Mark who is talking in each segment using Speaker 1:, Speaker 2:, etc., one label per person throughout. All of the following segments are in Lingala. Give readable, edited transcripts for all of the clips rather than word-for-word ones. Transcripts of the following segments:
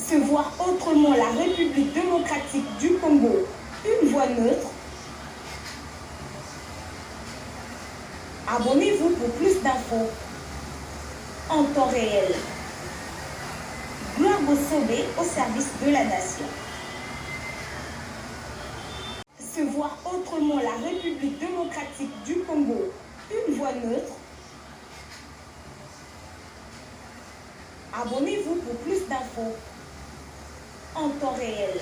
Speaker 1: Se voir autrement la République démocratique du Congo, une voix neutre. Abonnez-vous pour plus d'infos en temps réel. Gloire Bossobé au service de la nation. Se voir autrement la République démocratique du Congo, une voix neutre. Abonnez-vous pour plus d'infos en temps réel.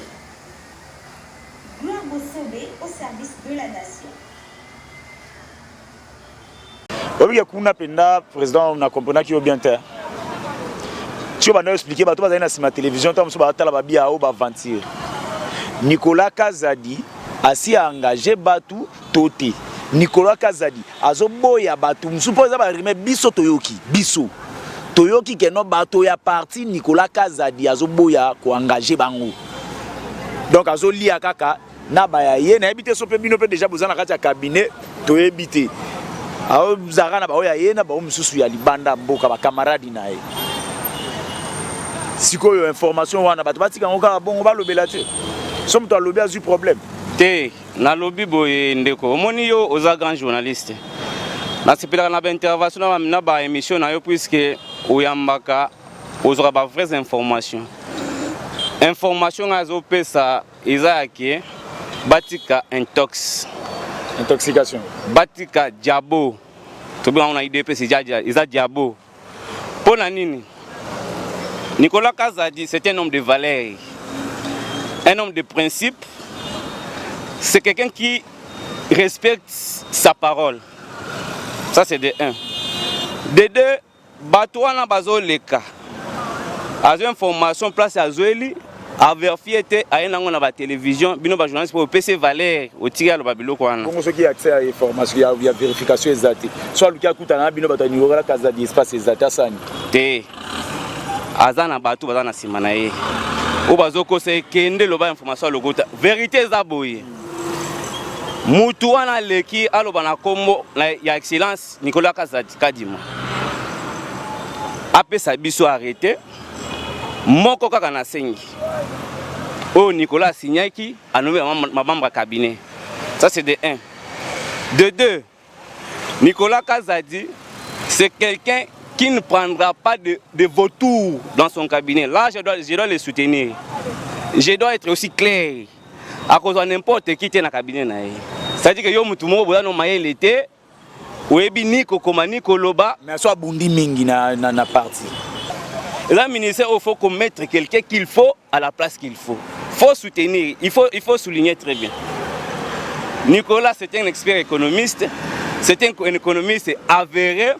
Speaker 1: Gloire Bossobé au service de la nation.
Speaker 2: Oui, kuna penda président na comprendre qui est bien terre. Tu vas nous expliquer ba to ba na sima télévision to muso ba tala ba bia o ba ventir. Nicolas Kazadi asi engagé batu toté. Nicolas Kazadi azoboya batu muso poza ba rime biso toyoki biso. Toyoki ke no bato ya parti Nicolas Kazadi azoboya ko engagé bango. Donc azolia kaka na ba ya ye na ebité so pe bino pe déjà bozana kati ya cabinet to ebité. Alors Zara ba oya yena ba mususu ya libanda mboka ba camarade na ye. Sikoyo information wana bato batika ngoka bongo ba lobela te. Somme to lobi azu problème.
Speaker 3: Te na lobi boye ndeko. Omoni yo oza grand journaliste. Na sepela na ba intervention na ba émission na yo puisque oyambaka ozora ba vraies informations. Information azo pesa ezaki batika
Speaker 2: intoxication.
Speaker 3: Batika diabo. Tobi on a idée c'est déjà diabo. Pour la nini? Nicolas Kazadi c'est un homme de valeurs. Un homme de principe. C'est quelqu'un qui respecte sa parole. Ça c'est de un. De deux, Batouana Bazo Leka. A une information place à Zoeli. A vérifié à un la télévision, bino ba journaliste pour PC Valère au tigre ba biloko wana.
Speaker 2: Pour ceux qui accès à information, il y a vérification exacte. Soit le cas kutana bino ba tani ngora Kazadi espace exact sani.
Speaker 3: Te. Azana batu bazana simana ye. O bazoko se kende loba information logota. Vérité za boye. Mutu wana leki aloba na kombo ya excellence Nicolas Kazadi Kadima. Apesa biso arrêté. Moko kaka na sengi. Oh Nicolas Signaki a nommé ma membre cabinet. Ça c'est de 1. De 2. Nicolas Kazadi, c'est quelqu'un qui ne prendra pas de vautours dans son cabinet. Là, je dois le soutenir. Je dois être aussi clair. À cause de n'importe qui est dans le cabinet. C'est-à-dire que yo mutumo boya no maye était webi niko koma niko loba
Speaker 2: mais soit bundi mingi na parti.
Speaker 3: Là, ministère, il faut mettre quelqu'un qu'il faut à la place qu'il faut. Il faut soutenir, il faut souligner très bien. Nicolas, c'est un expert économiste, c'est un économiste avéré.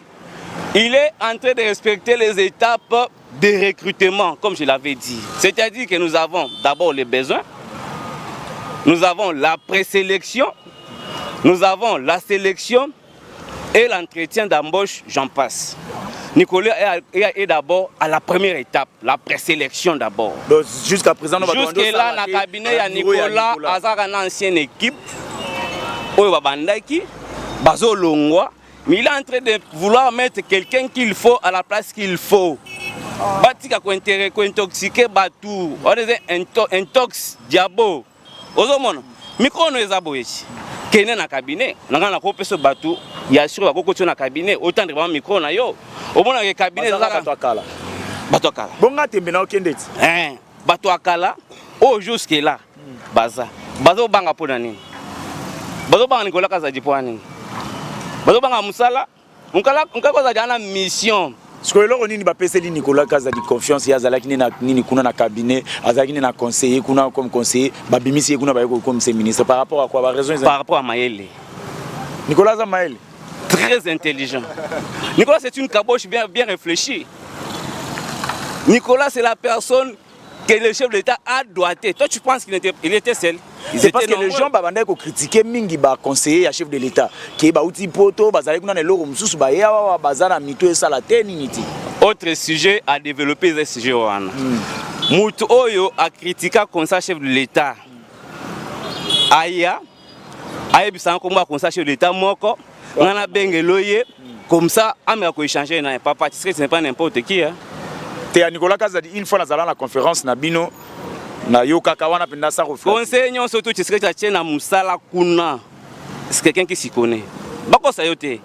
Speaker 3: Il est en train de respecter les étapes de recrutement, comme je l'avais dit. C'est-à-dire que nous avons d'abord les besoins, nous avons la présélection, nous avons la sélection et l'entretien d'embauche, j'en passe. Nicolas est d'abord à la première étape, la présélection d'abord.
Speaker 2: Jusqu'à présent,
Speaker 3: jusque-là, dans le cabinet, il y a Nicolas, Azar, une ancienne équipe, mais il est en train de vouloir mettre quelqu'un qu'il faut à la place qu'il faut. Batika ko intoxiqué Batou, on dit intox diabo. Ozomono, micro no ezaboyechi. Kene na cabinet, na ko peso Batou, ya sûr ko ko na cabinet, autant de micro na yo. Au moins le cabinet
Speaker 2: Batou Akala. Bonga tembe na okendeti.
Speaker 3: Batou Akala, au jusque là. Baza banga pona nini? Bazo banga Nicolas Kazadi pona nini? Bazo banga musala, unkala koza jana mission.
Speaker 2: Ce que l'on dit, c'est que Nicolas Kazadi confiance, il y a ni kuna na cabinet, azaki na conseiller, kuna comme conseiller, babimisi kuna comme ministre. Par rapport à quoi?
Speaker 3: Par rapport à Maëlle.
Speaker 2: Nicolas Maëlle.
Speaker 3: Très intelligent. Nicolas, c'est une caboche bien réfléchie. Nicolas, c'est la personne que le chef de l'État a doigté. Toi, tu penses qu'il était seul?
Speaker 2: C'est parce que les gens ont critiqué Mingi, conseiller à chef de l'État. Qui est outil poto,
Speaker 3: autre sujet à développer, ce sujet. Moutou Oyo a critiqué comme ça chef de l'État. Aya, bisan comme ça chef de l'État, moko, on a bengeloye, comme ça, on a échangé, n'a pas participé, ce n'est pas n'importe qui.
Speaker 2: te ya Nicolas Kazadi une fois nazala na conférence na bino na yo kaka wana penda sa reflet
Speaker 3: conseil nyonso to Tshisekedi atie na musala kuna c'est quelqu'un qui s'y connaît bako sayote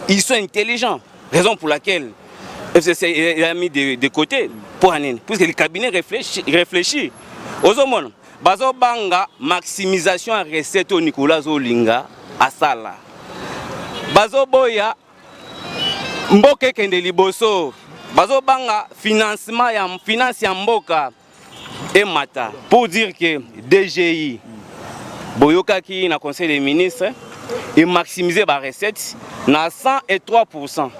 Speaker 3: ils sont intelligents raison pour laquelle FCC a mis de côté pour Anine puisque le cabinet réfléchit aux hommes bazo banga maximisation à recette au Nicolas Zolinga à sala bazo boya mboke kende liboso bazo banga financement ya finance ya mboka et mata pour dire que DGI boyoka qui na conseil des ministres et maximiser ba recette na 103%.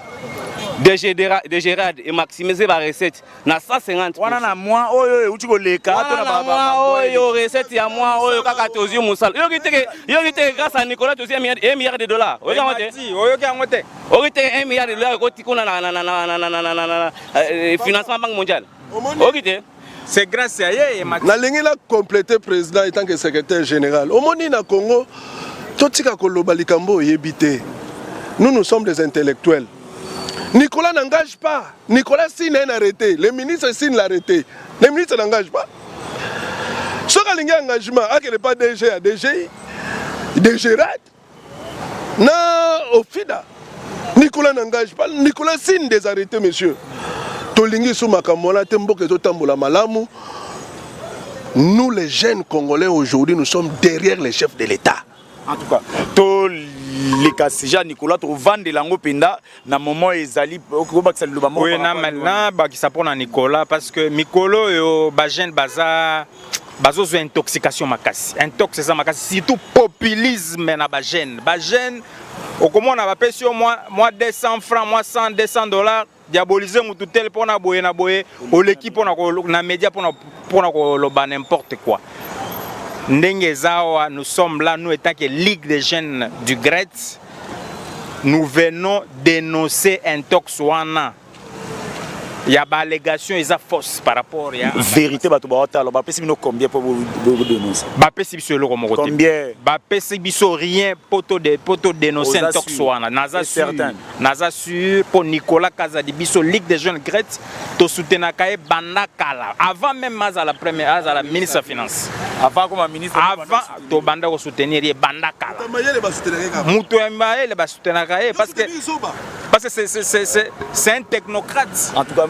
Speaker 3: DGRAD et maximiser la recette na 150%.
Speaker 2: Wana na moi oyo uti ko leka to na baba
Speaker 3: oyo recette ya moi oyo kaka tozi musala. Yo kite grâce à Nicolas tozi $1 milliard. Oyo ki angote. Oyo kite $1 milliard ko tikona na financement banque mondiale. Oyo kite
Speaker 4: c'est grâce à yé
Speaker 5: na lingi la compléter président en tant que secrétaire général. Au moni na Congo totika koloba likambo yebité. Nous sommes des intellectuels. Nicolas n'engage pas. Nicolas signe un arrêté. Les ministres signent l'arrêté. Les ministres n'engagent pas. Ce qui est un engagement, il n'y a pas DG à DG, DGRAD, au FIDA. Nicolas n'engage pas. Nicolas signe des arrêtés, monsieur. Nous, les jeunes Congolais, aujourd'hui, nous sommes derrière les chefs de l'État.
Speaker 2: En tout cas, tous les cas, déjà Nicolas, tu vends de l'ango penda, na moment ezali,
Speaker 4: oui, maintenant, bah qui s'appelle Nicolas parce que Mikolo yo bajen baza bazo intoxication makasi, intoxication makasi, surtout populisme na bajen, au comment on a payé sur moi 200 francs, moi 100, $200. Diaboliser mon toutel pour na boye au l'équipe pour na média pour na n'importe quoi. Nous sommes là, nous étant que Ligue des jeunes du GRET, nous venons dénoncer un toxouana. Il y a des allégations, il y a des fausses par rapport à la
Speaker 2: vérité. Combien pour vous dénoncer?
Speaker 4: Combien? Rien pour dénoncer un toxouana. Naza sûr pour Nicolas Kazadi, Ligue des jeunes GRET, to soutenir Bandakala. Avant même à la première, à la ministre des Finances.
Speaker 2: Avant comme ministre.
Speaker 4: Avant, to banda ko soutenir Bandakala. Parce que c'est un technocrate.
Speaker 2: En tout cas,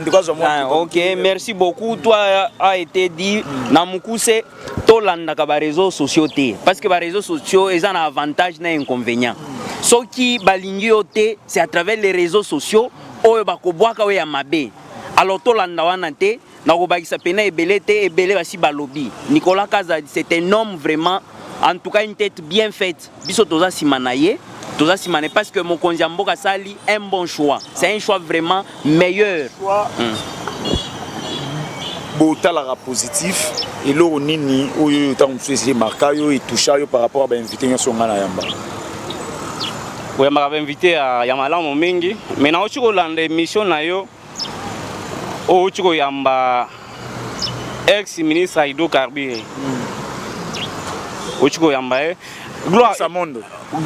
Speaker 3: ok, merci beaucoup. Toi a été dit, Namukuse, Tolanda ka ba réseaux sociaux té. Parce que les réseaux sociaux, ils ont un avantage et un inconvénient. Ce qui balingi oté, c'est à travers les réseaux sociaux, oyo bakobwaka we ya mabe. Alors Tolanda wana té, na ko bakisa pena ebele té ebele basi balobi. Nicolas Kazadi, c'est un homme vraiment, en tout cas une tête bien faite. Biso toza simanaye. Parce que mon Kondiamboka Sali un bon choix. C'est un choix vraiment meilleur.
Speaker 2: Botala positif et là on nini oyo tant que marqué yo et toucha yo par rapport à l'invité sur ngana yamba.
Speaker 3: Oui, m'a invité à Yamala Momengi, mais na ochiko lande mission na yo ochiko yamba ex ministre hydrocarbures. Ochiko yamba gloire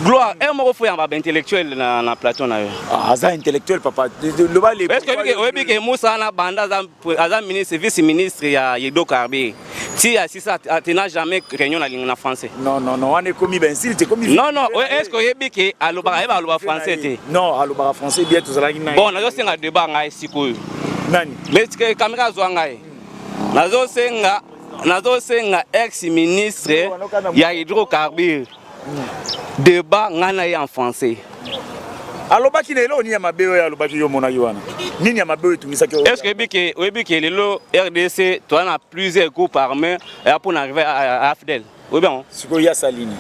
Speaker 3: gloire un mot faut yamba intellectuel na plateau na yo.
Speaker 2: Ah ça intellectuel papa le bas les
Speaker 3: est-ce que Moussa na banda za ministre vice ministre ya hydrocarbures si ça n'a jamais réunion na français.
Speaker 2: Non on est commis ben s'il était commis.
Speaker 3: Non est-ce que yebike aloba français té.
Speaker 2: Non aloba français bien tout ça là.
Speaker 3: Bon nazo senga débat ngai sikoyo.
Speaker 2: Nani?
Speaker 3: Mais que caméra zo ngai. Nazo senga ex ministre ya hydrocarbures. Débat ngana en français.
Speaker 2: Aloba ki lelo ni ya mabeo ya aloba ki yo mona yoana. Nini ya mabeo tumisa ke.
Speaker 3: Est-ce que lelo RDC toi na plusieurs groupes armés et pour arriver à AFDEL. Oui bien.
Speaker 2: Siko ya salini.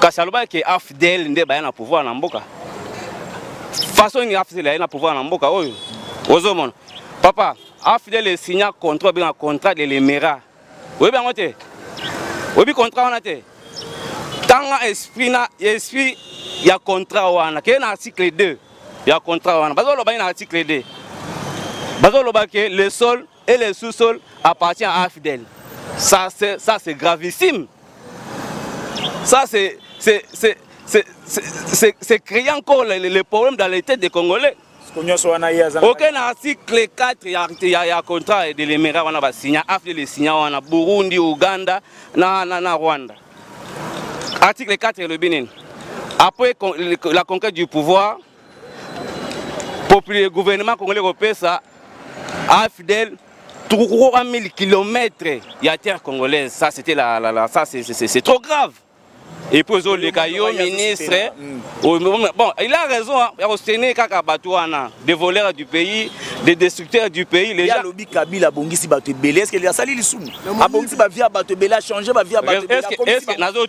Speaker 3: Kasi aloba ke AFDEL nde ba na pouvoir na mboka. Façon ni AFDEL na pouvoir na mboka oyo. Ozomona. Papa, AFDEL signé contrat de l'Émirat. Oui bien ngote. Oui bien contrat on a té. Tanga esprit ya contrat wana ke na article 2 ya contrat wana bazo loba na article 2 bazo loba que le sol et le sous-sol appartient à AFDEL. Ça c'est gravissime. Ça c'est créer encore les problèmes dans les têtes des Congolais. Aucun article 4 il y a contrat de l'Émirat on a signé after les signants on a Burundi, Ouganda, na Rwanda. Article 4 le Bénin. Après la conquête du pouvoir, le gouvernement congolais européen ça a fidèle 3000 km il y a terre congolaise. Ça c'était ça c'est trop grave. Et puis le caillou ministre, bon, il a raison, il a soutenu des voleurs du pays, des destructeurs du pays.
Speaker 2: Les gens lobby Kabila bongisi bato belé, est-ce qu'il y a sali lisou? A bongisi ba via bato belé, a changé ba via bato belé.
Speaker 3: Est-ce que nazo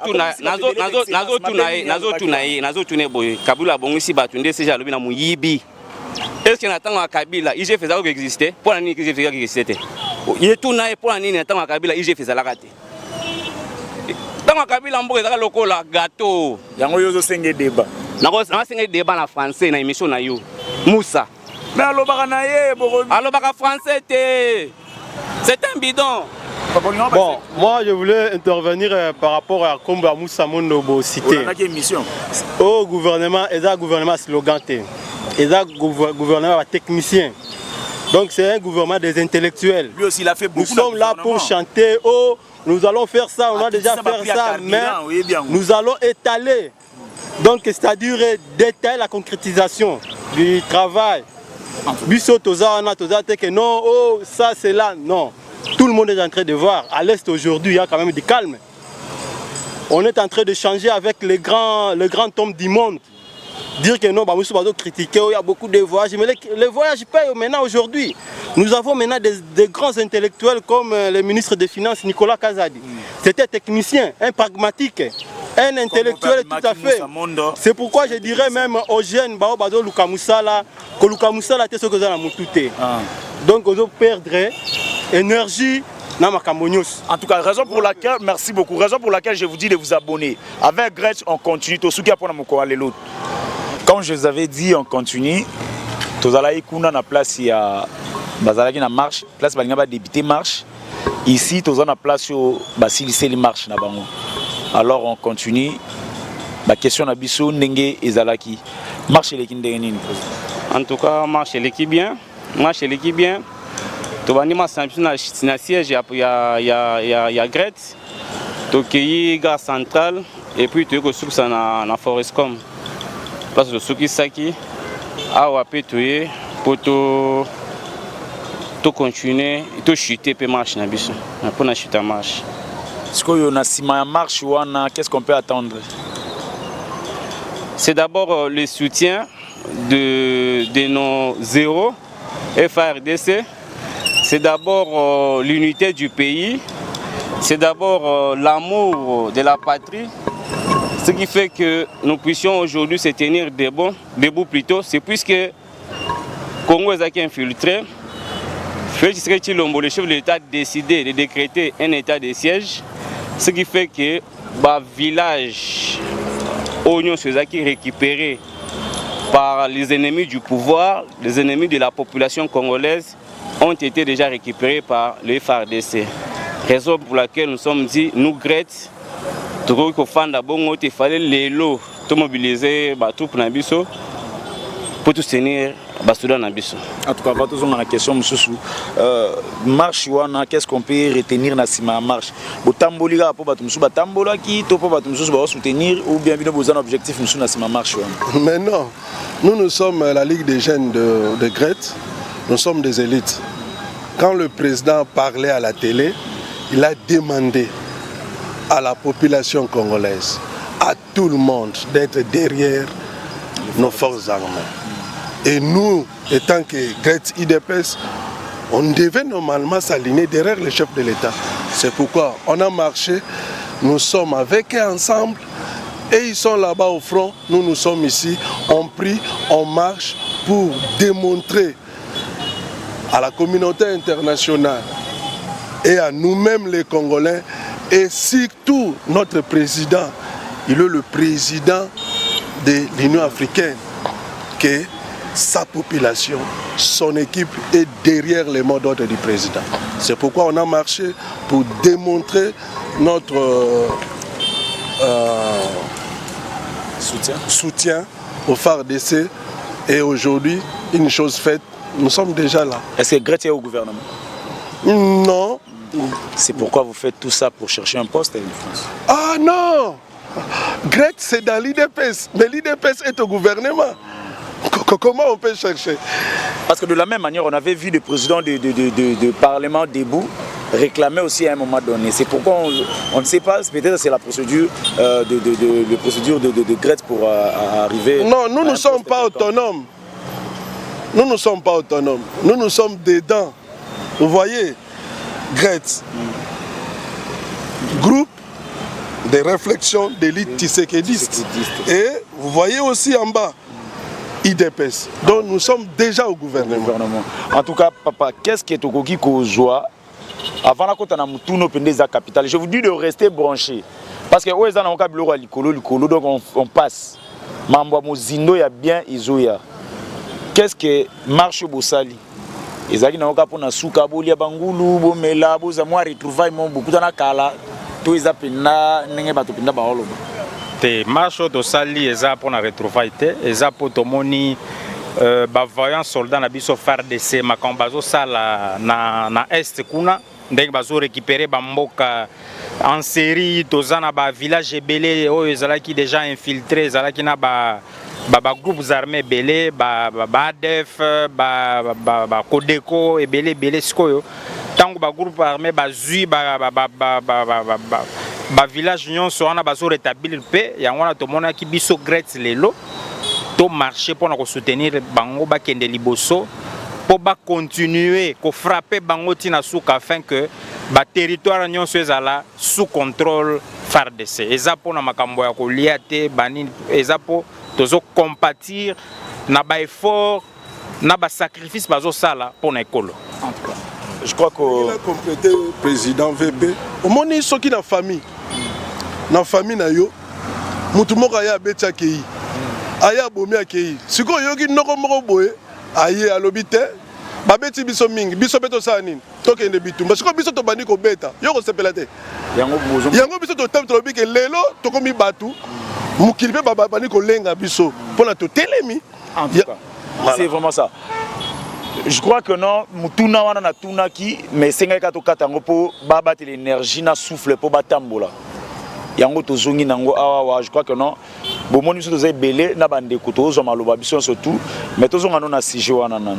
Speaker 3: tuna boy Kabila bongisi bato ndé c'est jalobi na muyibi. Est-ce que natanga Kabila IG faisait que exister? Pour la nini IG faisait que exister. Il tout na pour la nini natanga Kabila IG faisait la rater. Dans Kabila mboka ezaka lokola gâteau.
Speaker 2: Yango yozo senge débat.
Speaker 3: Nako senge débat na français na émission na yo. Moussa.
Speaker 2: Mais alobaka na ye boko.
Speaker 3: Alobaka français té. C'est un bidon.
Speaker 6: Bon, moi je voulais intervenir par rapport à Komba Moussa Mondobo cité.
Speaker 2: On a quelle mission?
Speaker 6: Au gouvernement, et un gouvernement slogan té. Et un gouvernement technicien. Donc c'est un gouvernement des intellectuels.
Speaker 2: Lui aussi il a fait beaucoup.
Speaker 6: Nous sommes là pour chanter oh nous allons faire ça, on a déjà fait ça, mais nous allons étaler. Donc, c'est-à-dire détailler la concrétisation du travail. Biso toza que non, oh, ça c'est là, non. Tout le monde est en train de voir. À l'Est aujourd'hui, il y a quand même du calme. On est en train de changer avec les grands hommes du monde. Dire que non, nous sommes critiqués, il y a beaucoup de voyages, mais les voyages payent maintenant aujourd'hui. Nous avons maintenant des grands intellectuels comme le ministre des Finances Nicolas Kazadi. C'était technicien, un pragmatique, un intellectuel tout à fait. C'est pourquoi je dirais même aux jeunes, Luka Moussala, que Luka Moussala était ce que vous avez monté. Donc vous perdre énergie.
Speaker 2: En tout cas, raison pour laquelle, merci beaucoup, raison pour laquelle je vous dis de vous abonner. Avec Gretsch, on continue. Comme je vous avais dit, on continue. Tozalaï Kuna na place il y a Bazalaki na marche, place Balinga va débuter marche. Ici, Tozan na place au Basiliseli marche na bango. Alors on continue. La question na biso ndenge ezalaki. Marche les kindeni.
Speaker 3: En tout cas, marche l'équipe bien. Marche l'équipe bien. Tobani ma na siège il y a Gretsch. Tokeyi gare centrale et puis tu es sur ça na Forestcom. Parce que ce qui s'acquit a wapé tué pour tout continuer tout chuter pour marcher na biso pour na chuter marche.
Speaker 2: Ce que on a sima marche wana qu'est-ce qu'on peut attendre?
Speaker 3: C'est d'abord le soutien de nos zéros FARDC. C'est d'abord l'unité du pays. C'est d'abord l'amour de la patrie. Ce qui fait que nous puissions aujourd'hui se tenir debout plutôt, c'est puisque Congo est infiltré. Félix Tshisekedi, le chef de l'État, a décidé de décréter un état de siège. Ce qui fait que le village Oignon Sezaki récupéré par les ennemis du pouvoir, les ennemis de la population congolaise, ont été déjà récupérés par le FARDC. Raison pour laquelle nous sommes dit, nous Gretsch, il fallait les lots, tout mobiliser tout pour Nabiso pour tout tenir Basoudan Nabiso.
Speaker 2: En tout cas, on a la question, marche, qu'est-ce qu'on peut retenir dans la marche? Botamboliga pour Batambola qui pour soutenir ou bien un objectif dans la marche?
Speaker 5: Mais non, nous sommes la Ligue des jeunes de Gretsch, nous sommes des élites. Quand le président parlait à la télé, il a demandé à la population congolaise, à tout le monde d'être derrière nos forces armées. Et nous, étant que Gretsch IDPS, on devait normalement s'aligner derrière le chef de l'État. C'est pourquoi on a marché, nous sommes avec eux ensemble, et ils sont là-bas au front, nous sommes ici, on prie, on marche pour démontrer à la communauté internationale et à nous-mêmes les Congolais, et surtout notre président, il est le président de l'Union africaine, que sa population, son équipe est derrière les mots d'ordre du président. C'est pourquoi on a marché pour démontrer notre soutien au FARDC Et aujourd'hui, une chose faite, nous sommes déjà là.
Speaker 2: Est-ce que Grete est au gouvernement?
Speaker 5: Non.
Speaker 2: C'est pourquoi vous faites tout ça pour chercher un poste à l'Île-de-France?
Speaker 5: Ah non, Grete c'est dans l'IDPS, mais l'IDPS est au gouvernement. Comment on peut chercher?
Speaker 2: Parce que de la même manière, on avait vu des présidents de Parlement debout réclamer aussi à un moment donné. C'est pourquoi on ne sait pas, peut-être c'est la procédure de Grete pour arriver...
Speaker 5: Non, nous ne sommes pas autonomes. Nous ne sommes pas autonomes. Nous sommes dedans. Vous voyez, Grete, groupe de réflexion d'élite tissékédiste. Et vous voyez aussi en bas, IDPS. Donc nous sommes déjà au gouvernement.
Speaker 2: En tout cas, papa, qu'est-ce qui est au Koki Kozoa avant la côte de capitale? Je vous dis de rester branché. Parce que donc on passe. Mamba Mozindo ya bien Izoya. Qu'est-ce que marche Bossali? Ezaki na oka pona suka bolia bangulu bomela boza moi retrouvaille mon beaucoup na kala to eza pena ndenge bato penda ba holoba.
Speaker 4: Te marche Bossali eza pona retrouvaille te eza potomoni ba voyant soldat na biso FARDC makambazo sala na est kuna ndenge bazo récupérer ba mboka en série tozana ba village ebele oyo ezalaki déjà infiltré ezalaki na ba groupes armés belé ADF Codeco et belé sikoyo tango ba groupe armé bazui village union soana bazo rétablir paix yango na tomona ki biso Grete lelo to marcher pour na soutenir bango ba kende liboso pour ba continuer ko frapper bango tina souka afin que ba territoire union ezala sous contrôle FARDC eza pona makambo ya kolia te bani eza po tozo compatir na ba effort na ba sacrifice bazo sala pour l'école.
Speaker 2: Je crois que
Speaker 5: il a complété président VP. Au moins ils sont qui na famille na yo mutu moko aya betia kei aya bomi akei siko yoki noko moko boye aye alobite babeti biso mingi biso beto sa nini tokende bitumba siko biso to bandi ko beta yo ko sepela te yango biso to tam to lobike lelo to komi batu mukili pe baba bandi ko lenga biso pona to telemi.
Speaker 2: En tout cas, c'est vraiment ça. Je crois que non, mutuna wana na tunaki mais senga ka to katango po baba te l'énergie na souffle po batambola. Yango to zongi nango awa je crois que non. Bomoni biso to za belé na bande ko to zo maloba biso surtout mais to zonga non na sujet wana nan.